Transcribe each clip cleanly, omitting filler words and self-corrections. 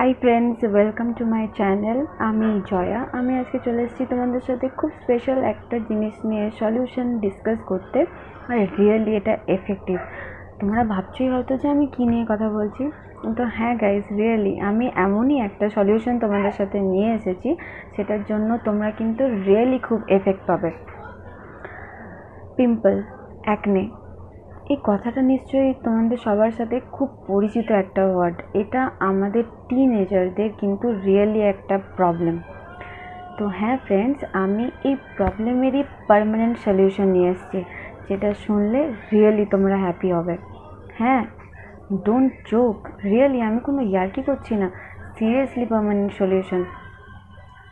Hi friends, welcome to my channel. আমি জয়া। আমি আজকে চলে এসেছি তোমাদের সাথে খুব স্পেশাল একটা জিনিস নিয়ে সলিউশন ডিসকাস করতে। আর রিয়েলি এটা এফেক্টিভ। তোমরা ভাবছোই হয়তো যে আমি কী নিয়ে কথা বলছি। তো হ্যাঁ গাইজ, রিয়েলি আমি এমনই একটা সলিউশন তোমাদের সাথে নিয়ে এসেছি, সেটার জন্য তোমরা কিন্তু রিয়েলি খুব এফেক্ট পাবে। পিম্পল, অ্যাকনে, এই কথাটা নিশ্চয়ই তোমাদের সবার সাথে খুব পরিচিত একটা ওয়ার্ড। এটা আমাদের টিনেজারদের কিন্তু রিয়েলি একটা প্রবলেম। তো হ্যাঁ ফ্রেন্ডস, আমি এই প্রবলেমেরই পার্মানেন্ট সলিউশন নিয়ে এসেছি, যেটা শুনলে রিয়েলি তোমরা হ্যাপি হবে। হ্যাঁ, ডোন্ট জোক, রিয়েলি আমি কোনো ইয়ার্কি করছি না, সিরিয়াসলি পার্মানেন্ট সলিউশন।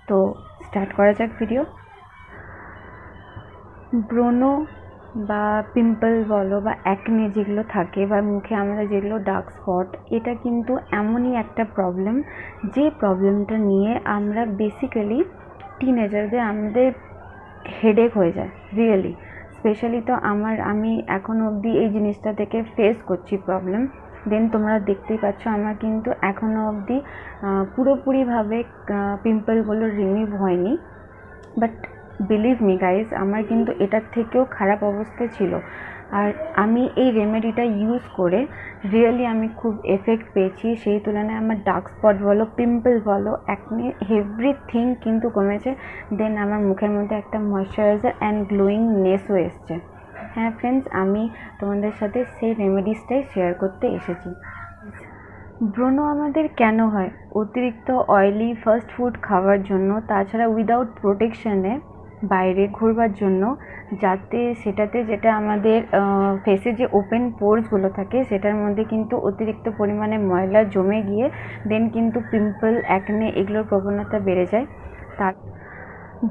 তো স্টার্ট করা যাক ভিডিও। ব্রণ বা পিম্পল বলো বা অ্যাকনে যেগুলো থাকে বা মুখে আমরা যেগুলো ডার্ক স্পট, এটা কিন্তু এমনই একটা প্রবলেম যে প্রবলেমটা নিয়ে আমরা বেসিক্যালি টিনেজারদের আমাদের হেডেক হয়ে যায় রিয়েলি। স্পেশালি তো আমি এখনও অবধি এই জিনিসটা থেকে ফেস করছি প্রবলেম। দেন তোমরা দেখতেই পাচ্ছ আমার কিন্তু এখনও অবধি পুরোপুরিভাবে পিম্পলগুলো রিমুভ হয়নি। বাট বিলিভ মি গাইজ, আমার কিন্তু এটার থেকেও খারাপ অবস্থা ছিল। আর আমি এই রেমেডিটা ইউজ করে রিয়েলি আমি খুব এফেক্ট পেয়েছি। সেই তুলনায় আমার ডার্ক স্পট বলো, পিম্পল বলো, অ্যাকনে, এভরিথিং কিন্তু কমেছে। দেন আমার মুখের মধ্যে একটা ময়শ্চারাইজার অ্যান্ড গ্লোয়িংনেসও এসছে। হ্যাঁ ফ্রেন্ডস, আমি তোমাদের সাথে সেই রেমেডিসটাই শেয়ার করতে এসেছি। ব্রণ আমাদের কেন হয়? অতিরিক্ত অয়েলি ফাস্ট ফুড খাওয়ার জন্য, তাছাড়া উইদাউট প্রোটেকশানে বাইরে ঘুরবার জন্য, যাতে সেটাতে যেটা আমাদের ফেসে যে ওপেন পোরসগুলো থাকে সেটার মধ্যে কিন্তু অতিরিক্ত পরিমাণে ময়লা জমে গিয়ে দেন কিন্তু পিম্পল, অ্যাকনে এগুলোর প্রবণতা বেড়ে যায়। তার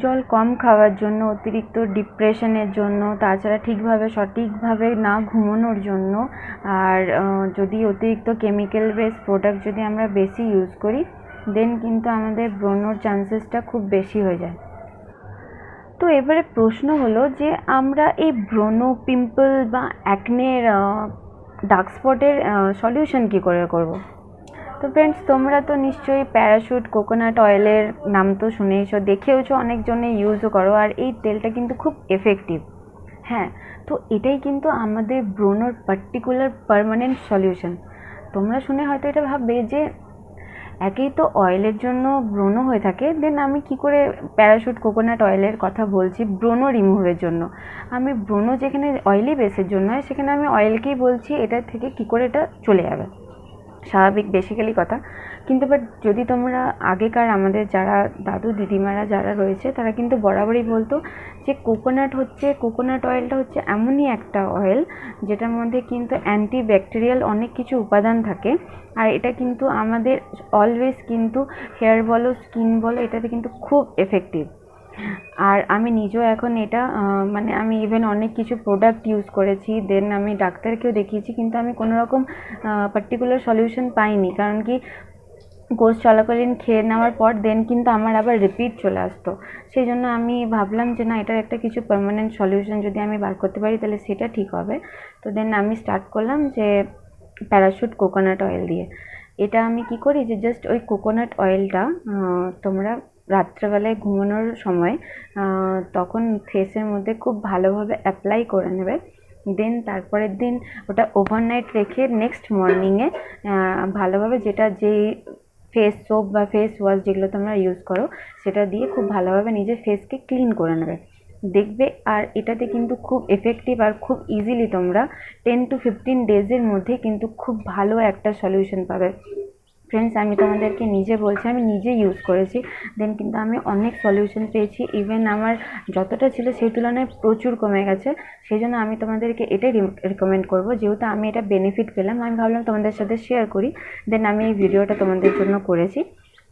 জল কম খাওয়ার জন্য, অতিরিক্ত ডিপ্রেশনের জন্য, তাছাড়া সঠিকভাবে না ঘুমানোর জন্য, আর যদি অতিরিক্ত কেমিক্যাল বেস প্রোডাক্ট যদি আমরা বেশি ইউজ করি দেন কিন্তু আমাদের ব্রণর চান্সেসটা খুব বেশি হয়ে যায়। তো এবারে প্রশ্ন হলো যে আমরা এই ব্রণ, পিম্পল বা অ্যাকনের ডার্ক স্পটের সলিউশন কী করে করব? তো ফ্রেন্ডস, তোমরা তো নিশ্চয়ই প্যারাশুট কোকোনাট অয়েলের নাম তো শুনেইছো, দেখেওছো, অনেকজনে ইউজও করো। আর এই তেলটা কিন্তু খুব এফেক্টিভ। হ্যাঁ, তো এটাই কিন্তু আমাদের ব্রণর পার্টিকুলার পার্মানেন্ট সলিউশন। তোমরা শুনে হয়তো এটা ভাববে যে একেই তো অয়েলের জন্য ব্রণ হয়ে থাকে, দেন আমি কি করে প্যারাশুট কোকোনাট অয়েলের কথা বলছি ব্রণ রিমুভের জন্য? আমি ব্রণ যেখানে অয়েলি বেসের জন্য হয় সেখানে আমি অয়েলকেই বলছি, এটার থেকে কি করে এটা চলে যাবে, স্বাভাবিক বেসিক্যালি কথা। কিন্তু বাট যদি তোমরা আগেকার আমাদের যারা দাদু দিদিমারা যারা রয়েছে তারা কিন্তু বরাবরই বলতো যে কোকোনাট অয়েলটা হচ্ছে এমনই একটা অয়েল যেটার মধ্যে কিন্তু অ্যান্টিব্যাকটেরিয়াল অনেক কিছু উপাদান থাকে। আর এটা কিন্তু আমাদের অলওয়েজ কিন্তু হেয়ার বলো, স্কিন বলো, এটাতে কিন্তু খুব এফেক্টিভ। আর আমি নিজেও এখন এটা আমি ইভেন অনেক কিছু প্রোডাক্ট ইউজ করেছি, দেন আমি ডাক্তারকেও দেখিয়েছি, কিন্তু আমি কোনো রকম পার্টিকুলার সলিউশন পাইনি। কারণ কি, কোর্স চলাকালীন খেয়ে নেওয়ার পর দেন কিন্তু আমার আবার রিপিট চলে আসতো। সেই জন্য আমি ভাবলাম যে না, এটার একটা কিছু পার্মানেন্ট সলিউশন যদি আমি বার করতে পারি তাহলে সেটা ঠিক হবে। তো দেন আমি স্টার্ট করলাম যে প্যারাশুট কোকোনাট অয়েল দিয়ে। এটা আমি কি করি যে জাস্ট ওই কোকোনাট অয়েলটা তোমরা রাত্রেবেলায় ঘুমানোর সময় তখন ফেসের মধ্যে খুব ভালোভাবে অ্যাপ্লাই করে নেবে। দেন তারপরের দিন ওটা ওভারনাইট রেখে নেক্সট মর্নিংয়ে ভালোভাবে যেই ফেস সোপ বা ফেস ওয়াশ যেগুলো তোমরা ইউজ করো সেটা দিয়ে খুব ভালোভাবে নিজের ফেসকে ক্লিন করে নেবে, দেখবে। আর এটাতে কিন্তু খুব এফেক্টিভ আর খুব ইজিলি তোমরা 10 to 15 ডেজের মধ্যে কিন্তু খুব ভালো একটা সলিউশন পাবে। ফ্রেন্ডস, আমি তোমাদেরকে নিজে বলছি, আমি নিজে ইউজ করেছি, দেন কিন্তু আমি অনেক সলিউশন পেয়েছি। ইভেন আমার যতটা ছিল সেই তুলনায় প্রচুর কমে গেছে। সেই জন্য আমি তোমাদেরকে এটাই রিকমেন্ড করবো, যেহেতু আমি এটা বেনিফিট পেলাম আমি ভাবলাম তোমাদের সাথে শেয়ার করি। দেন আমি এই ভিডিওটা তোমাদের জন্য করেছি।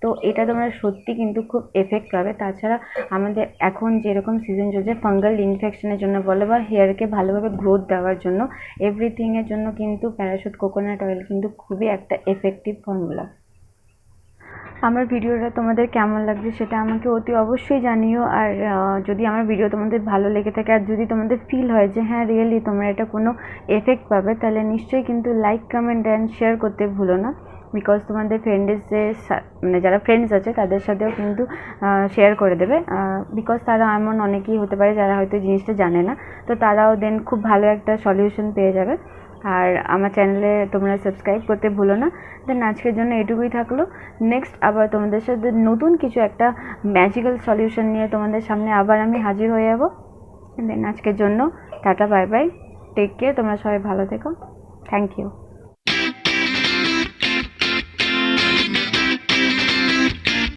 তো এটা তোমরা সত্যি কিন্তু খুব এফেক্ট পাবে। তাছাড়া আমাদের এখন যেরকম সিজন চলছে ফাঙ্গাল ইনফেকশনের জন্য বলো বা হেয়ারকে ভালোভাবে গ্রোথ দেওয়ার জন্য, এভরিথিংয়ের জন্য কিন্তু প্যারাশুট কোকোনাট অয়েল কিন্তু খুবই একটা এফেক্টিভ ফর্মুলা। আমার ভিডিওটা তোমাদের কেমন লাগছে সেটা আমাকে অতি অবশ্যই জানিও। আর যদি আমার ভিডিও তোমাদের ভালো লেগে থাকে আর যদি তোমাদের ফিল হয় যে হ্যাঁ রিয়েলি তোমরা এটা কোনো এফেক্ট পাবে, তাহলে নিশ্চয়ই কিন্তু লাইক, কমেন্ট অ্যান্ড শেয়ার করতে ভুলো না। বিকজ তোমাদের ফ্রেন্ডের যে মানে যারা ফ্রেন্ডস আছে তাদের সাথেও কিন্তু শেয়ার করে দেবে, বিকজ তারা এমন অনেকেই হতে পারে যারা হয়তো জিনিসটা জানে না, তো তারাও দেন খুব ভালো একটা সলিউশন পেয়ে যাবে। আর আমার চ্যানেলে তোমরা সাবস্ক্রাইব করতে ভুলো না। দেন আজকের জন্য এটুকুই থাকলো। নেক্সট আবার তোমাদের সাথে নতুন কিছু একটা ম্যাজিক্যাল সলিউশন নিয়ে তোমাদের সামনে আবার আমি হাজির হয়ে যাবো। দেন আজকের জন্য tata, bye bye, take care, তোমরা সবাই ভালো থেকো, থ্যাংক ইউ।